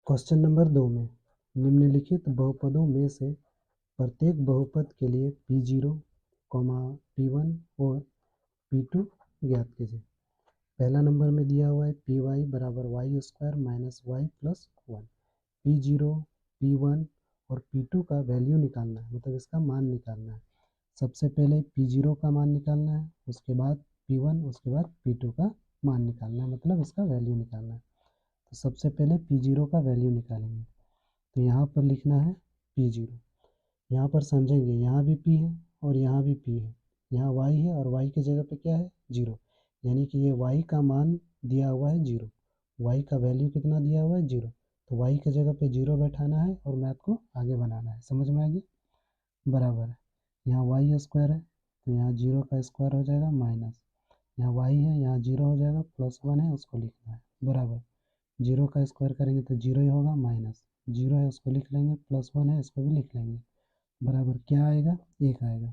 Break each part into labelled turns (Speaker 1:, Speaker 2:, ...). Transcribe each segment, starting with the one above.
Speaker 1: Question number 2 में निम्नलिखित बहुपदों में से प्रत्येक बहुपद के लिए P0, P1 और P2 ज्ञात कीजिए। पहला नंबर में दिया हुआ है Py बराबर y² minus y plus 1। P0, P1 और P2 का वैल्यू निकालना है, मतलब इसका मान निकालना है। सबसे पहले P0 का मान निकालना है, उसके बाद P1, उसके बाद P2 का मान निकालना है, मतलब इसका वैल्यू निकालना है। तो सबसे पहले P0 का वैल्यू निकालेंगे। तो यहाँ पर लिखना है P0। यहाँ पर समझेंगे, यहाँ भी P है और यहाँ भी P है। यहाँ y है और y की जगह पे क्या है 0, यानी कि ये y का मान दिया हुआ है 0। y का वैल्यू कितना दिया हुआ है 0, तो y की जगह पे 0 बैठाना है और मैथ को आगे बनाना है। समझ में आ गया? बराबर है। यहाँ y² है तो यहाँ 0 का स्क्वायर हो जाएगा माइनस, यहाँ y है यहाँ 0 हो जाएगा, प्लस 1 है उसको लिखना है बराबर। 0 का स्क्वायर करेंगे तो 0 ही होगा, माइनस 0 है उसको लिख लेंगे, प्लस 1 है इसको भी लिख लेंगे बराबर। क्या आएगा? 1 आएगा।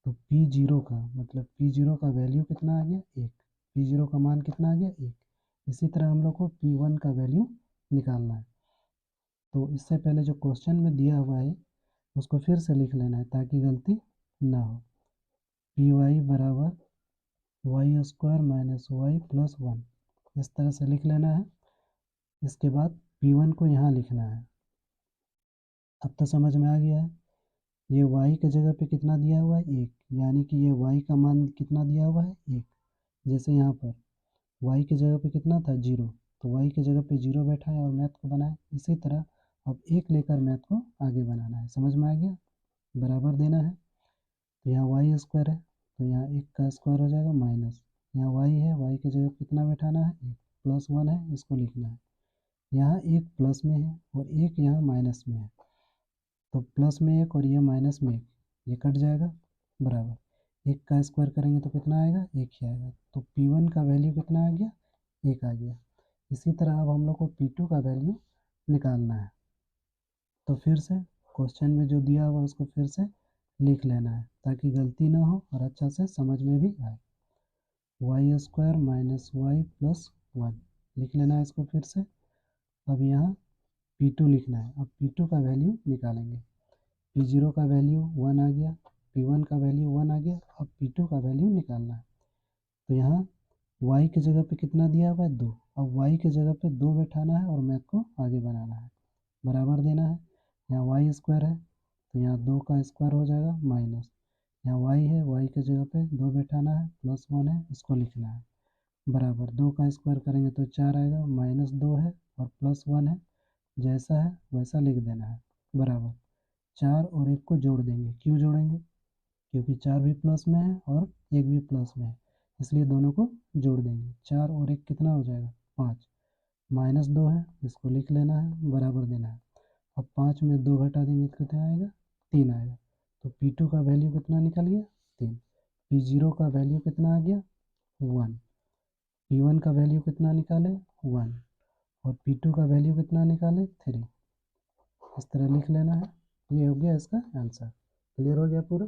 Speaker 1: तो P0 का मतलब P0 का वैल्यू कितना आ गया 1। P0 का मान कितना आ गया 1। इसी तरह हम लोग को P1 का वैल्यू निकालना है। तो इससे पहले जो क्वेश्चन में दिया हुआ है उसको फिर से लिख लेना है ताकि गलती ना हो। Py बराबर y² माइनस y प्लस 1, इस तरह से लिख लेना है। इसके बाद P1 को यहाँ लिखना है। अब तो समझ में आ गया है। ये y की जगह पे कितना दिया हुआ है 1, यानी कि ये y का मान कितना दिया हुआ है 1। जैसे यहाँ पर y की जगह पे कितना था 0, तो y की जगह पे 0 बैठा है और मैथ को बनाए। इसी तरह अब 1 लेकर मैथ को आगे बनाना है। समझ में आ गया? बराबर देना है। तो यहाँ y² है तो यहाँ 1 का स्क्वायर हो जाएगा माइनस, यहाँ y है, y की जगह कितना बैठाना है 1, प्लस 1 है इसको लिखना है। यहाँ 1 प्लस में है और 1 यहाँ माइनस में है, तो प्लस में 1 और ये माइनस में 1, ये कट जाएगा बराबर। 1 का स्क्वायर करेंगे तो कितना आएगा 1 ही आएगा। तो P1 का वैल्यू कितना आ गया 1 आ गया। इसी तरह अब हम लोग को P2 का वैल्यू निकालना है। तो फिर से क्वेश्चन में जो दिया हुआ उसको फिर से लिख लेना है ताकि गलती ना हो और अच्छा से समझ में भी आए। y² माइनस y प्लस 1 लिख लेना है इसको फिर से। अब यहाँ P2 लिखना है। अब P2 का वैल्यू निकालेंगे। P0 का वैल्यू 1 आ गया, P1 का वैल्यू 1 आ गया। अब P2 का वैल्यू निकालना है। तो यहाँ y की जगह पे कितना दिया हुआ है 2, अब y की जगह पे 2 बैठाना है और मैथ को आगे बनाना है। बराबर देना है। यहाँ y² है तो यहाँ 2 का स्क्वायर हो जाएगा माइनस, यहाँ y है, y की जगह पे 2 बैठाना है, प्लस 1 है इसको लिखना है बराबर। 2 का स्क्वायर करेंगे तो 4 आएगा, माइनस 2 है और प्लस 1 है, जैसा है वैसा लिख देना है बराबर। 4 और 1 को जोड़ देंगे। क्यों जोड़ेंगे? क्योंकि 4 भी प्लस में है और 1 भी प्लस में है, इसलिए दोनों को जोड़ देंगे। 4 और 1 कितना हो जाएगा 5, माइनस 2 है इसको लिख लेना है, बराबर देना है। अब 5 में 2 घटा देंगे तो कितना आएगा 3 आएगा। तो P2 का वैल्यू कितना निकल गया 3। P0 का वैल्यू कितना आ गया 1। P1 का वैल्यू कितना निकाले 1 और P2 का वैल्यू कितना निकाले 3। इस तरह लिख लेना है। ये हो गया इसका आंसर। क्लियर हो गया पूरा?